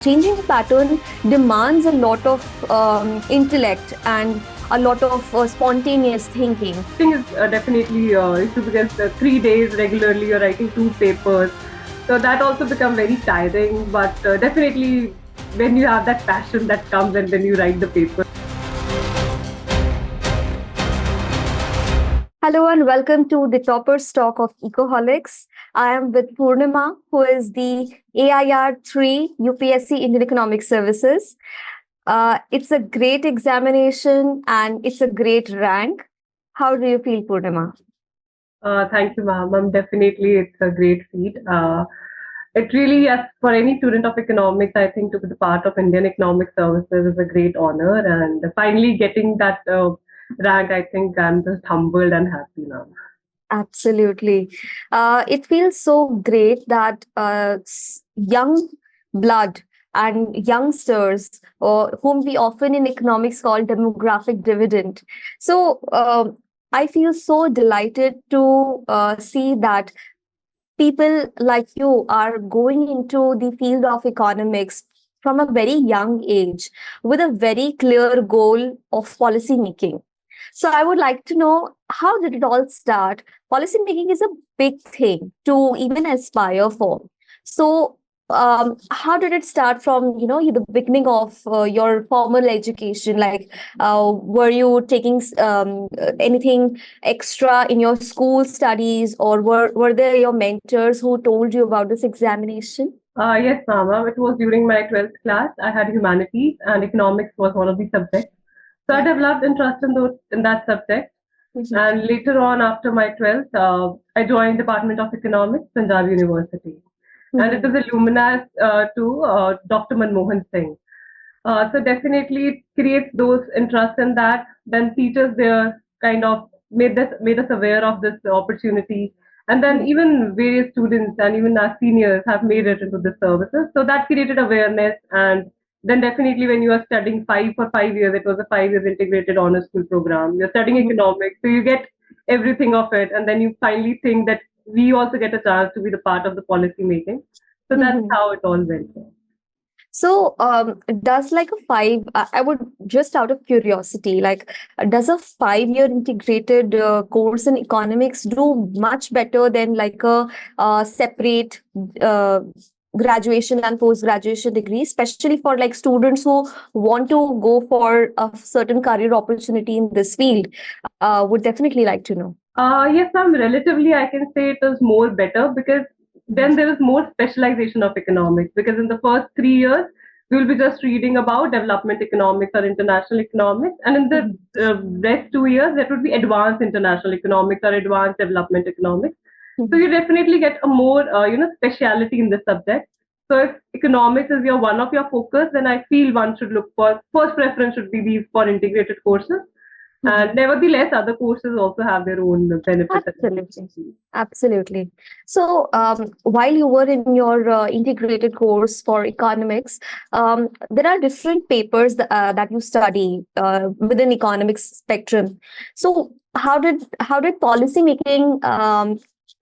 changing pattern demands a lot of intellect and a lot of spontaneous thinking. Thing is definitely if you get 3 days regularly, you're writing 2 papers, so that also become very tiring. But definitely, when you have that passion that comes and then you write the paper. Hello and welcome to the Toppers Talk of Ecoholics. I am with Purnima, who is the AIR 3 UPSC Indian Economic Services. It's a great examination and it's a great rank. How do you feel, Purnima? Thank you, ma'am. Definitely, it's a great feat. It really, as for any student of economics, I think to be the part of Indian Economic Services is a great honor. And finally getting that rank, I think I'm just humbled and happy now. Absolutely. It feels so great that young blood and youngsters, whom we often in economics call demographic dividend. So I feel so delighted to see that people like you are going into the field of economics from a very young age with a very clear goal of policy making. So I would like to know, how did it all start? Policy making is a big thing to even aspire for. So how did it start from, the beginning of your formal education? Like, were you taking anything extra in your school studies, or were there your mentors who told you about this examination? Yes, ma'am. It was during my 12th class. I had humanities and economics was one of the subjects. So I developed interest in that subject. And later on, after my 12th, I joined Department of Economics, Punjab University. And it is illuminated to Dr. Manmohan Singh. So definitely it creates those interest in that. Then teachers there kind of made us aware of this opportunity. And then even various students and even our seniors have made it into the services. So that created awareness. And then definitely when you are studying for 5 years, it was a 5 years integrated honors school program. You're studying economics, so you get everything of it. And then you finally think that we also get a chance to be the part of the policy making. So that's how it all went. So, does like a I would just out of curiosity, like, does a 5-year integrated course in economics do much better than like a separate graduation and post-graduation degree, especially for like students who want to go for a certain career opportunity in this field? Would definitely like to know. Yes, ma'am. Relatively, I can say it is more better because then there is more specialization of economics. Because in the first 3 years, we will be just reading about development economics or international economics, and in the rest 2 years, that would be advanced international economics or advanced development economics. So you definitely get a more, speciality in the subject. So if economics is one of your focus, then I feel one should look for first preference should be these for integrated courses. And nevertheless, other courses also have their own benefits. Absolutely. So, while you were in your integrated course for economics, there are different papers that you study within economics spectrum. So, how did policy making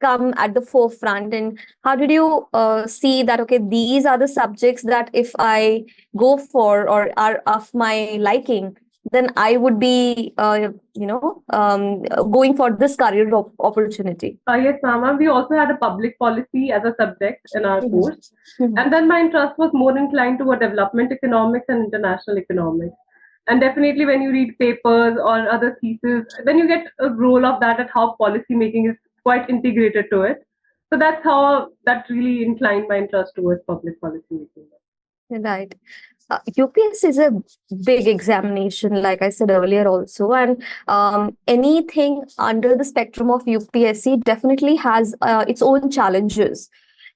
come at the forefront, and how did you see that, okay, these are the subjects that if I go for or are of my liking, then I would be, going for this career opportunity? Yes, ma'am. We also had a public policy as a subject in our course. And then my interest was more inclined toward development economics and international economics. And definitely when you read papers or other theses, then you get a role of that at how policy making is quite integrated to it. So that's how that really inclined my interest towards public policy making. Right. UPSC is a big examination, like I said earlier also, and anything under the spectrum of UPSC definitely has its own challenges.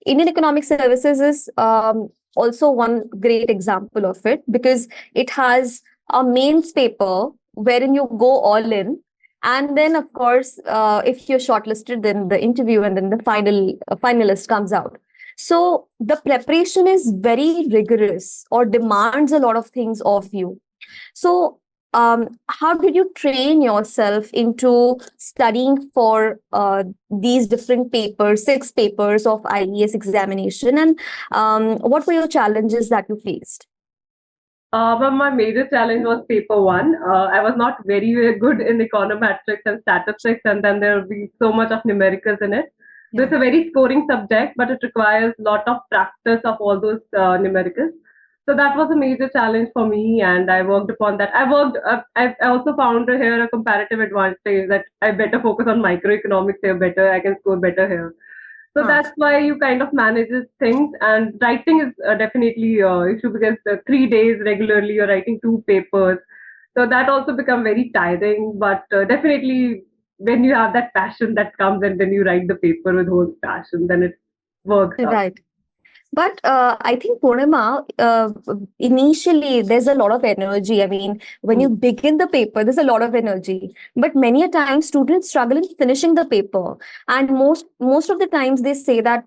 Indian Economic Services is also one great example of it, because it has a mains paper wherein you go all in, and then of course, if you're shortlisted, then the interview, and then the finalist comes out. So the preparation is very rigorous or demands a lot of things of you. So how did you train yourself into studying for these different papers, 6 papers of IES examination, and what were your challenges that you faced? But my major challenge was paper one. I was not very, very good in econometrics and statistics, and then there will be so much of numericals in it. So Yeah. it's a very scoring subject, but it requires a lot of practice of all those numericals. So that was a major challenge for me, and I worked upon that. I also found here a comparative advantage that I better focus on microeconomics here. Better, I can score better here. So Huh. that's why you kind of manages things, and writing is definitely issue because 3 days regularly you're writing 2 papers, so that also become very tiring. But definitely, when you have that passion that comes and then you write the paper with whole passion, then it works out. Right. But I think Purnima, initially there's a lot of energy. I mean, when you Hmm. begin the paper, there's a lot of energy. But many a times students struggle in finishing the paper, and most of the times they say that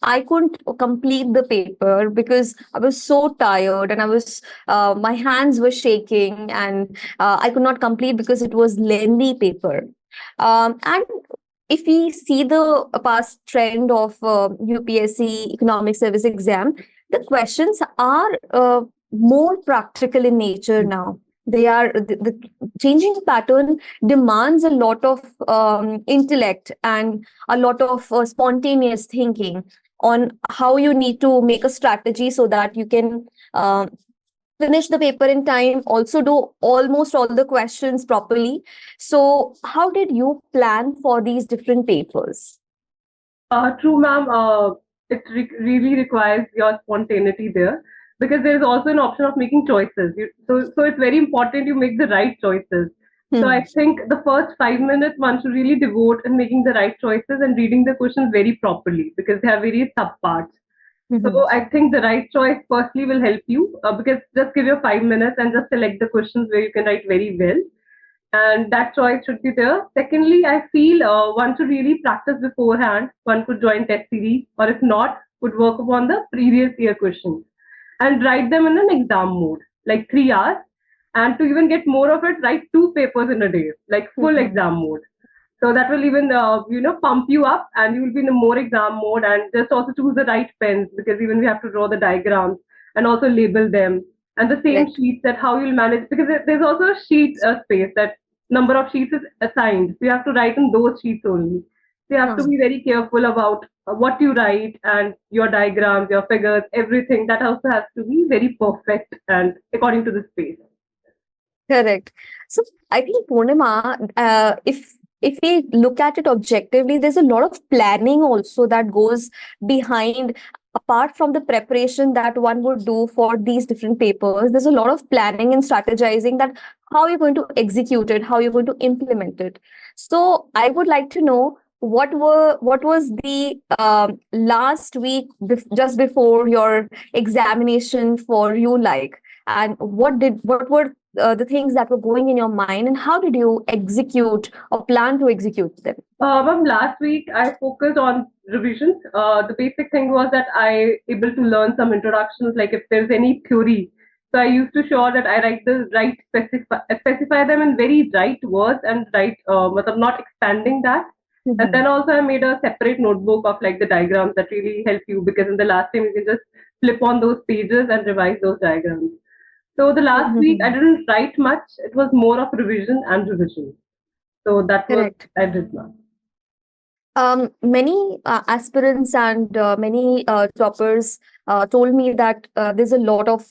I couldn't complete the paper because I was so tired and I was my hands were shaking, and I could not complete because it was lengthy paper. And if we see the past trend of UPSC Economic Service exam, the questions are more practical in nature now. They are the changing pattern demands a lot of intellect and a lot of spontaneous thinking on how you need to make a strategy so that you can finish the paper in time, also do almost all the questions properly. So how did you plan for these different papers? True, ma'am. It really requires your spontaneity there, because there is also an option of making choices. So it's very important you make the right choices. So I Hmm. think the first 5 minutes one should really devote in making the right choices and reading the questions very properly, because they have various subparts. Mhm. So I think the right choice firstly will help you, because just give your 5 minutes and just select the questions where you can write very well, and that choice should be there. Secondly, I feel one should really practice beforehand. One could join test series, or if not, could work upon the previous year questions and write them in an exam mode, like 3 hours. And to even get more of it, write 2 papers in a day, like full Mhm. exam mode. So that will even pump you up, and you will be in a more exam mode. And just also choose the right pens, because even we have to draw the diagrams and also label them, and the same Correct. sheets, that how you'll manage, because there's also a sheet space that number of sheets is assigned, so you have to write in those sheets only. So you have to Huh. be very careful about what you write, and your diagrams, your figures, everything that also has to be very perfect and according to the space. Correct. So I think Purnima, if we look at it objectively, there's a lot of planning also that goes behind. Apart from the preparation that one would do for these different papers, there's a lot of planning and strategizing that how you're going to execute it, how you're going to implement it. So I would like to know what was the last week just before your examination for you like, and what were the things that were going in your mind, and how did you execute or plan to execute them? Ma'am, last week I focused on revisions. The basic thing was that I able to learn some introductions, like if there's any theory. So I used to sure that I write the right specify them in very right words, and write, not expanding that. And Mhm. then also I made a separate notebook of like the diagrams that really help you, because in the last time you can just flip on those pages and revise those diagrams. So the last week I Mhm. didn't write much. It was more of revision and revision. So that was Correct. I did now. Many aspirants and many toppers told me that there's a lot of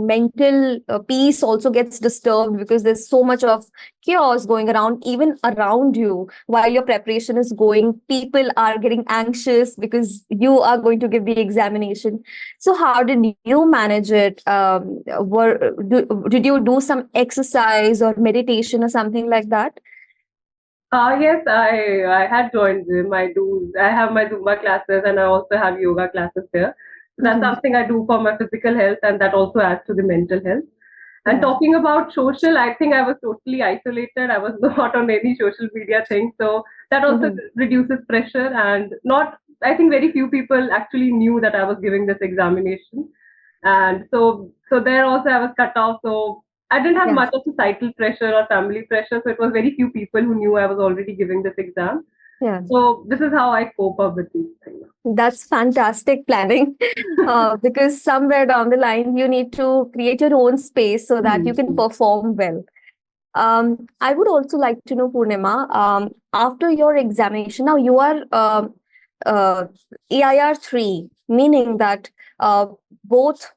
mental peace also gets disturbed because there's so much of chaos going around, even around you while your preparation is going. People are getting anxious because you are going to give the examination. So how did you manage it? Did you do some exercise or meditation or something like that? Yes, I had joined gym. I have my Zumba classes, and I also have yoga classes there. So that's Mhm. something I do for my physical health, and that also adds to the mental health. And Yeah. talking about social, I think I was totally isolated. I was not on any social media thing, so that also Mhm. reduces pressure. And not, I think very few people actually knew that I was giving this examination, and so there also I was cut off. So I didn't have Yeah. much of societal pressure or family pressure, so it was very few people who knew I was already giving this exam. Yeah. So this is how I cope up with these things. That's fantastic planning, because somewhere down the line you need to create your own space so that you can perform well. I would also like to know, Purnima, after your examination, now you are uh, AIR 3, meaning that both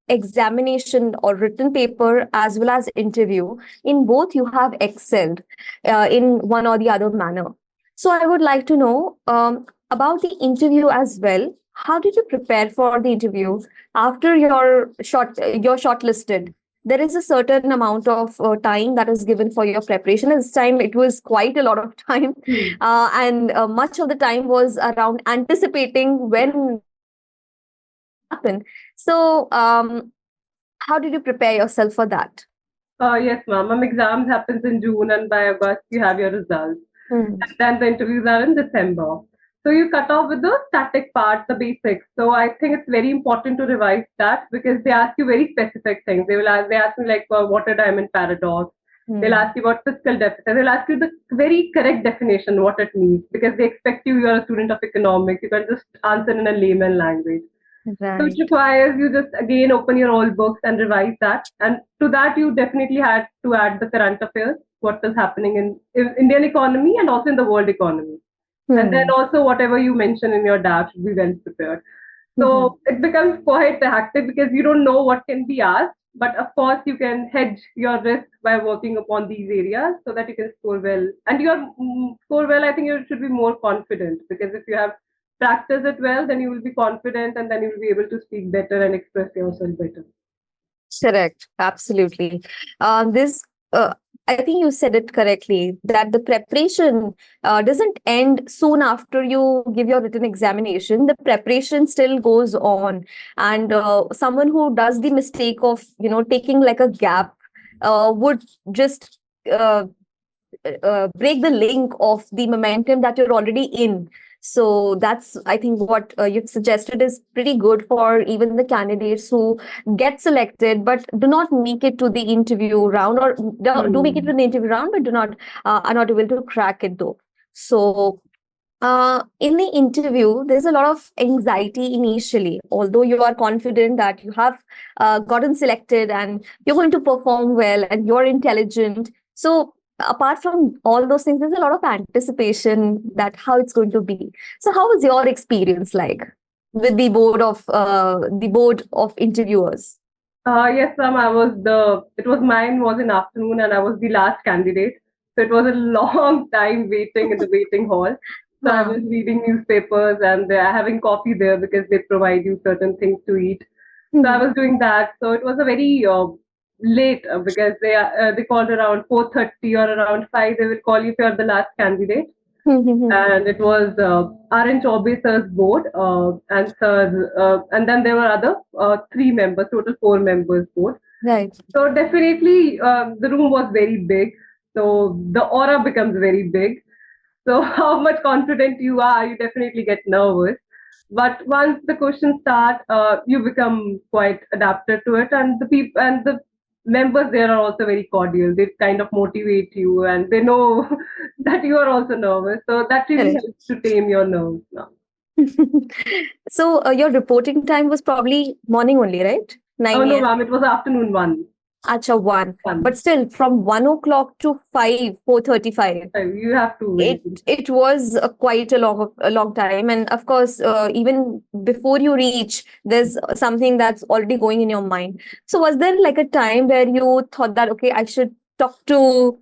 examination or written paper as well as interview, in both you have excelled in one or the other manner. So I would like to know about the interview as well. How did you prepare for the interview after you're shortlisted? There is a certain amount of time that is given for your preparation. This time it was quite a lot of time, and much of the time was around anticipating when happen. So, how did you prepare yourself for that? Yes, ma'am. Exams happens in June, and by August you have your results. Hmm. And then the interviews are in December. So you cut off with the static part, the basics. So I think it's very important to revise that because they ask you very specific things. They ask me like water diamond paradox. They'll Hmm. ask you about fiscal deficit. They'll ask you the very correct definition, what it means, because they expect you're a student of economics. You can just answer in a layman language. So it Right. requires you just again open your old books and revise that. And to that, you definitely had to add the current affairs, what is happening in Indian economy and also in the world economy. And then Hmm. also whatever you mention in your DAP should be well prepared. Hmm. So it becomes quite hectic because you don't know what can be asked. But of course, you can hedge your risk by working upon these areas so that you can score well. And your score well, I think you should be more confident because if you have practice it well, then you will be confident and then you will be able to speak better and express yourself better. Correct. Absolutely. This, I think you said it correctly, that the preparation doesn't end soon after you give your written examination. The preparation still goes on. And someone who does the mistake of, taking like a gap would just break the link of the momentum that you're already in. So that's, I think, what you've suggested is pretty good for even the candidates who get selected but do not make it to the interview round, or do make it to the interview round but do not are not able to crack it though. So in the interview, there's a lot of anxiety initially, although you are confident that you have gotten selected and you're going to perform well and you're intelligent. So, apart from all those things, there's a lot of anticipation that how it's going to be. So, how was your experience like with the board of interviewers? Yes, ma'am. It was mine was in afternoon and I was the last candidate. So it was a long time waiting in the waiting hall. So I Huh. was reading newspapers and having coffee there because they provide you certain things to eat. So I was doing that. So it was a very late because they called around 4:30 or around 5. They will call you if you're the last candidate. And it was R.N. Chaubey sir's board and sir, and then there were other three members, total four members board. Right. So definitely the room was very big. So the aura becomes very big. So how much confident you are, you definitely get nervous. But once the questions start, you become quite adapted to it, and the people and the members there are also very cordial. They kind of motivate you, and they know that you are also nervous. So that really Correct. helps to tame your nerves now. So, your reporting time was probably morning only, right? Oh 9 no, a.m. ma'am, it was afternoon one. Acha, 1. One. But still, from 1 o'clock to 4:35, So you have to it wait. it was quite a long time. And of course, even before you reach, there's something that's already going in your mind. So was there like a time where you thought that, okay, I should talk to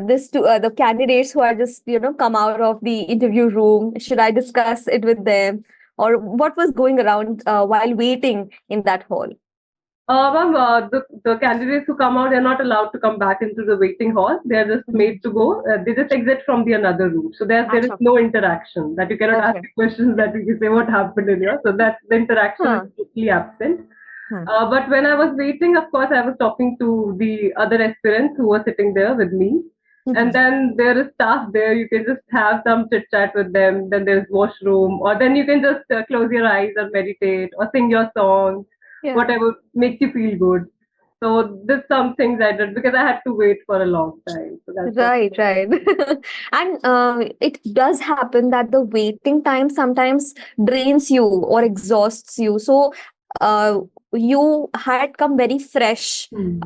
this to the candidates who are just come out of the interview room? Should I discuss it with them, or what was going around while waiting in that hall? Ma'am, the candidates who come out, they're not allowed to come back into the waiting hall. They're just Mhm. made to go. They just exit from the another room. So there is Acha. no interaction that you cannot ask Okay. questions that you can say what happened in here. So that the interaction is Huh. totally absent. Huh. But when I was waiting, of course, I was talking to the other aspirants who were sitting there with me. And Mhm. then there is staff there. You can just have some chit chat with them. Then there's washroom, or then you can just close your eyes or meditate or sing your songs, Yeah. whatever makes you feel good. So this some things I did because I had to wait for a long time. So that's what. Right, right. And it does happen that the waiting time sometimes drains you or exhausts you. So uh, you had come very fresh Hmm.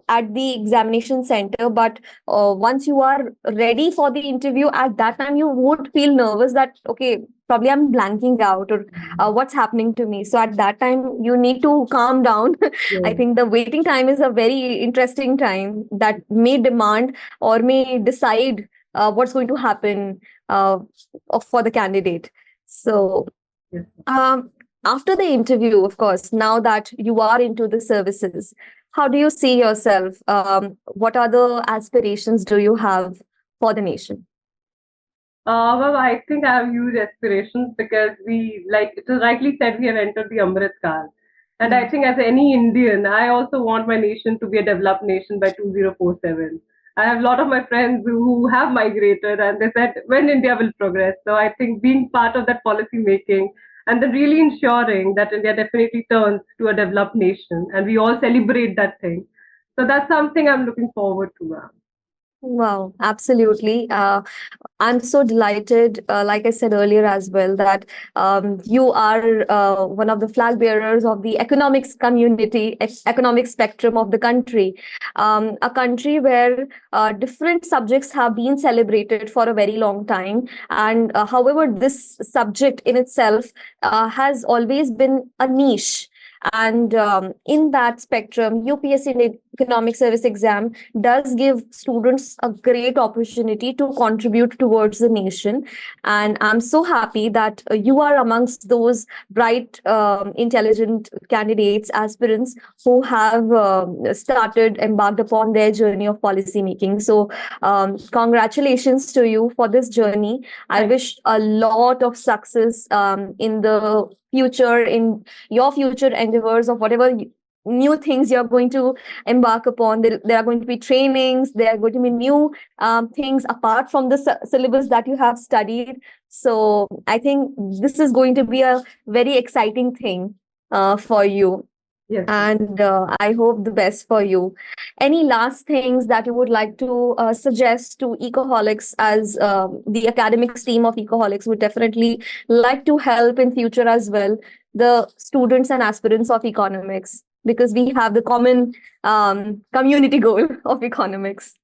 at the examination center, but once you are ready for the interview, at that time you would feel nervous that, okay, probably I'm blanking out or what's happening to me. So at that time, you need to calm down. I Yeah. think the waiting time is a very interesting time that may demand or may decide what's going to happen for the candidate. So, Yes. um, after the interview, of course, now that you are into the services, how do you see yourself? What other aspirations do you have for the nation? Well, I think I have huge aspirations because we, like it was rightly said, we have entered the Amrit Kaal. And I Mm. think as any Indian, I also want my nation to be a developed nation by 2047. I have a lot of my friends who have migrated and they said when India will progress. So I think being part of that policy making and then really ensuring that India definitely turns to a developed nation and we all celebrate that thing. So that's something I'm looking forward to, ma'am. Wow, absolutely. I'm so delighted, like I said earlier as well, that you are one of the flag bearers of the economics community, economic spectrum of the country, a country where different subjects have been celebrated for a very long time. And however, this subject in itself has always been a niche. And in that spectrum, UPSC Economic Service Exam does give students a great opportunity to contribute towards the nation. And I'm so happy that you are amongst those bright, intelligent candidates, aspirants who have embarked upon their journey of policy making. So, congratulations to you for this journey. I Thank wish a lot of success in the future, in your future endeavors of whatever new things you're going to embark upon. There are going to be trainings, there are going to be new things apart from the syllabus that you have studied. So I think this is going to be a very exciting thing for you. Yes, ma'am. And I hope the best for you. Any last things that you would like to suggest to Ecoholics, as the academics team of Ecoholics would definitely like to help in future as well, the students and aspirants of economics, because we have the common community goal of economics.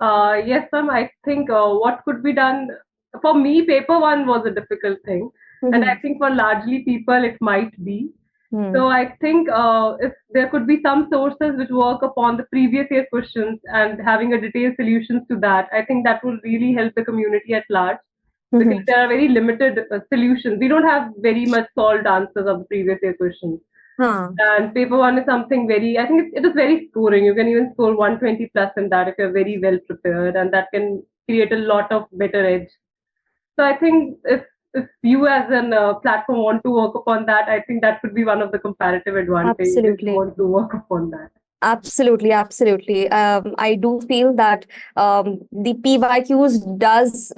Yes, ma'am. I think what could be done for me, paper one was a difficult thing, and I Mhm. think for largely people it might be. So Hmm. I think if there could be some sources which work upon the previous year questions and having a detailed solutions to that, I think that will really help the community at large because Mhm. there are very limited solutions. We don't have very much solved answers of the previous year questions. Huh. And paper one is something very, I think it is very scoring. You can even score 120 plus in that if you're very well prepared, and that can create a lot of better edge. So I think if you as an platform want to work upon that, I think that could be one of the comparative advantage if you Absolutely. want to work upon that. Absolutely, absolutely. I do feel that the PYQs does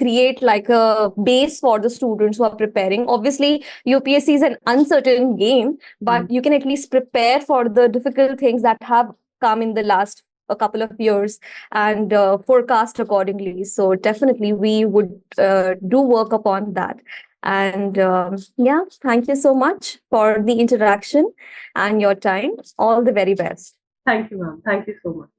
create like a base for the students who are preparing. Obviously, UPSC is an uncertain game, Mm. but you can at least prepare for the difficult things that have come in the last a couple of years and forecast accordingly. So definitely, we would do work upon that. And yeah, thank you so much for the interaction and your time. All the very best. Thank you, ma'am. Thank you so much.